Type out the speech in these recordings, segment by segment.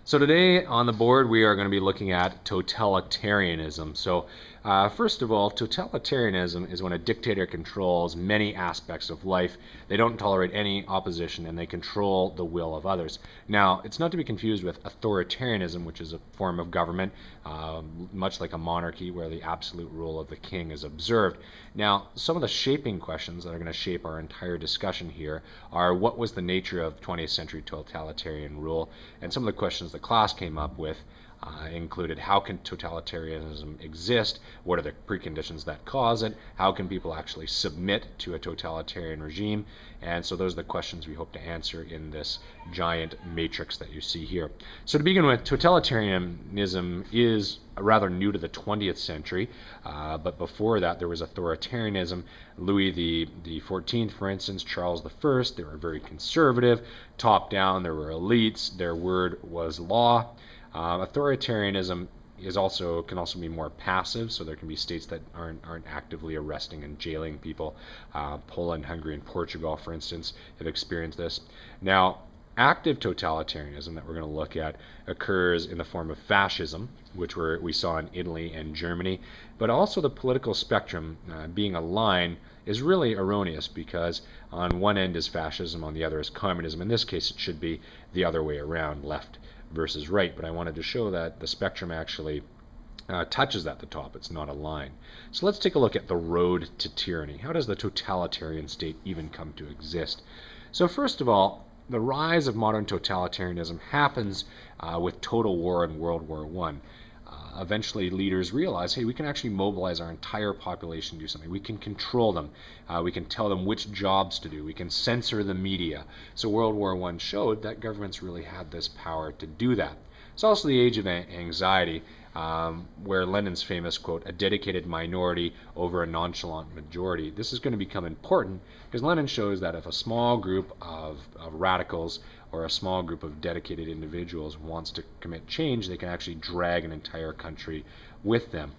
So today on the board we are going to be looking at totalitarianism. First of all, totalitarianism is when a dictator controls many aspects of life. They don't tolerate any opposition and they control the will of others. Now, it's not to be confused with authoritarianism, which is a form of government, much like a monarchy where the absolute rule of the king is observed. Now, some of the shaping questions that are going to shape our entire discussion here are: what was the nature of 20th century totalitarian rule? And some of the questions the class came up with included: how can totalitarianism exist? What are the preconditions that cause it? How can people actually submit to a totalitarian regime? And so those are the questions we hope to answer in this giant matrix that you see here. So to begin with, totalitarianism is rather new to the 20th century, but before that there was authoritarianism. Louis the 14th, for instance, Charles the First, they were very conservative, top down, there were elites, their word was law. Authoritarianism can also be more passive, so there can be states that aren't actively arresting and jailing people. Poland, Hungary, and Portugal, for instance, have experienced this. Now, active totalitarianism that we're going to look at occurs in the form of fascism, which we saw in Italy and Germany. But also the political spectrum being a line is really erroneous, because on one end is fascism, on the other is communism. In this case, it should be the other way around, left versus right, but I wanted to show that the spectrum actually touches at the top. It's not a line. So let's take a look at the road to tyranny. How does the totalitarian state even come to exist? So first of all, the rise of modern totalitarianism happens with total war in World War I. Eventually leaders realize, hey, we can actually mobilize our entire population to do something. We can control them. We can tell them which jobs to do. We can censor the media. So World War I showed that governments really had this power to do that. It's also the age of anxiety, where Lenin's famous quote, "a dedicated minority over a nonchalant majority." This is going to become important because Lenin shows that if a small group of radicals or a small group of dedicated individuals wants to commit change, they can actually drag an entire country with them.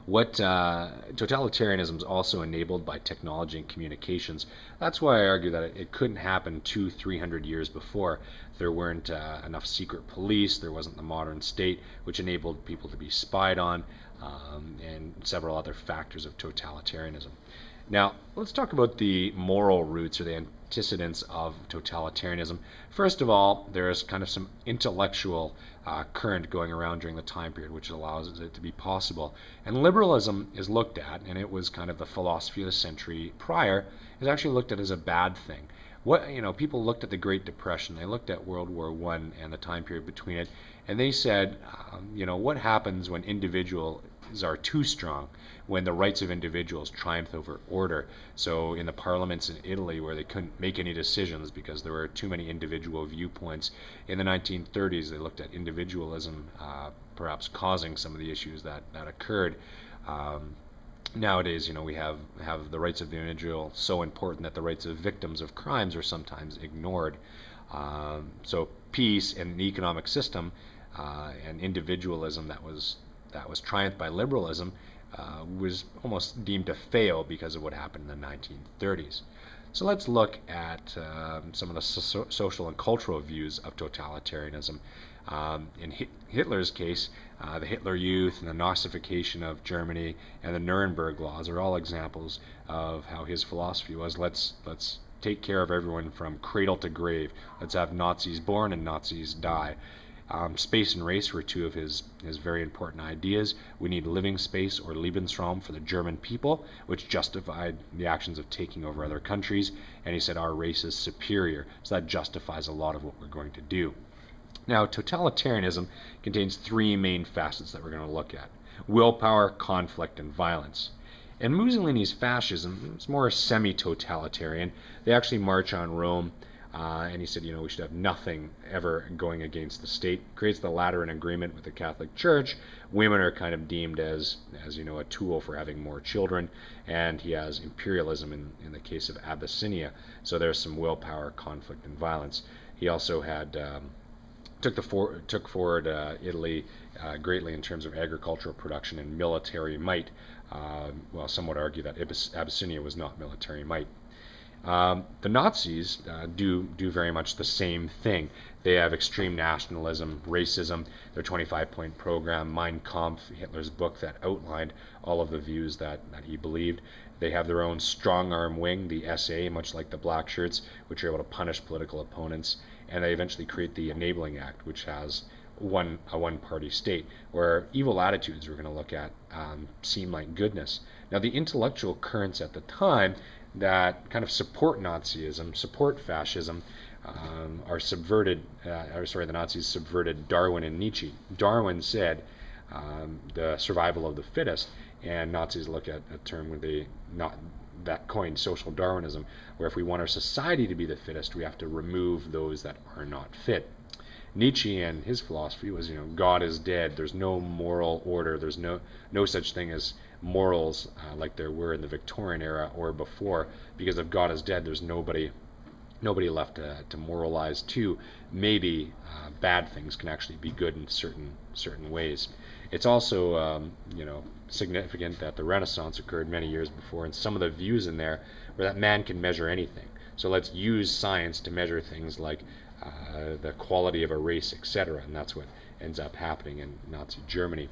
What totalitarianism is also enabled by technology and communications. That's why I argue that it couldn't happen 200-300 years before. There weren't enough secret police, there wasn't the modern state, which enabled people to be spied on, and several other factors of totalitarianism. Now, let's talk about the moral roots or the antecedents of totalitarianism. First of all, there's kind of some intellectual current going around during the time period which allows it to be possible. And liberalism is looked at, and it was kind of the philosophy of the century prior, is actually looked at as a bad thing. People looked at the Great Depression, they looked at World War I and the time period between it, and they said, what happens when individuals are too strong, when the rights of individuals triumph over order? So in the parliaments in Italy, where they couldn't make any decisions because there were too many individual viewpoints, in the 1930s they looked at individualism perhaps causing some of the issues that occurred. Nowadays, we have the rights of the individual so important that the rights of victims of crimes are sometimes ignored. So peace and the economic system and individualism that was triumphed by liberalism was almost deemed to fail because of what happened in the 1930s. So let's look at some of the social and cultural views of totalitarianism. In Hitler's case, the Hitler Youth and the Nazification of Germany and the Nuremberg laws are all examples of how his philosophy was: let's take care of everyone from cradle to grave. Let's have Nazis born and Nazis die. Space and race were two of his very important ideas. We need living space, or Lebensraum, for the German people, which justified the actions of taking over other countries. And he said our race is superior, so that justifies a lot of what we're going to do. Now, totalitarianism contains three main facets that we're going to look at: willpower, conflict, and violence. And Mussolini's fascism is more semi-totalitarian. They actually march on Rome. And he said, we should have nothing ever going against the state. Creates the Lateran Agreement with the Catholic Church. Women are kind of deemed as a tool for having more children. And he has imperialism in the case of Abyssinia. So there's some willpower, conflict, and violence. He also had took forward Italy greatly in terms of agricultural production and military might. Some would argue that Abyssinia was not military might. The Nazis do very much the same thing. They have extreme nationalism, racism, their 25-point program, Mein Kampf, Hitler's book that outlined all of the views that he believed. They have their own strong-arm wing, the SA, much like the black shirts, which are able to punish political opponents. And they eventually create the Enabling Act, which has a one-party state, where evil attitudes we're going to look at seem like goodness. Now, the intellectual currents at the time that kind of support Nazism, support fascism, are subverted. The Nazis subverted Darwin and Nietzsche. Darwin said the survival of the fittest, and Nazis look at a term where that coined social Darwinism, where if we want our society to be the fittest, we have to remove those that are not fit. Nietzsche and his philosophy was, God is dead. There's no moral order. There's no such thing as morals like there were in the Victorian era or before, because if God is dead, there's nobody left to moralize to. Maybe bad things can actually be good in certain ways. It's also significant that the Renaissance occurred many years before, and some of the views in there were that man can measure anything. So let's use science to measure things like the quality of a race, etc. And that's what ends up happening in Nazi Germany.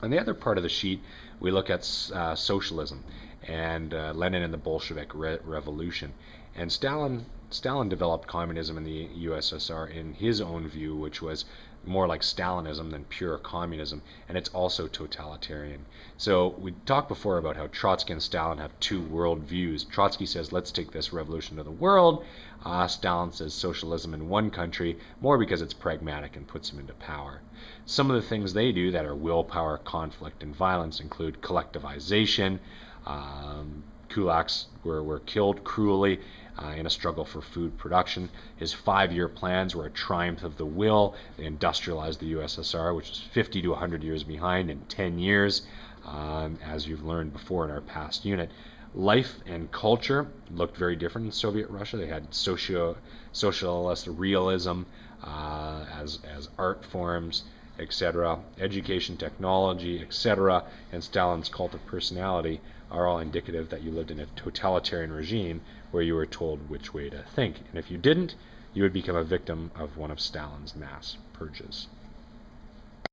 On the other part of the sheet, we look at socialism and Lenin and the Bolshevik Revolution. And Stalin developed communism in the USSR in his own view, which was more like Stalinism than pure communism, and it's also totalitarian. So we talked before about how Trotsky and Stalin have two world views. Trotsky says, let's take this revolution to the world. Stalin says socialism in one country, more because it's pragmatic and puts him into power. Some of the things they do that are willpower, conflict, and violence include collectivization. Kulaks were killed cruelly in a struggle for food production. His 5-year plans were a triumph of the will. They industrialized the USSR, which was 50 to 100 years behind, in 10 years, as you've learned before in our past unit. Life and culture looked very different in Soviet Russia. They had socialist realism as art forms, etc. Education, technology, etc. And Stalin's cult of personality are all indicative that you lived in a totalitarian regime where you were told which way to think. And if you didn't, you would become a victim of one of Stalin's mass purges.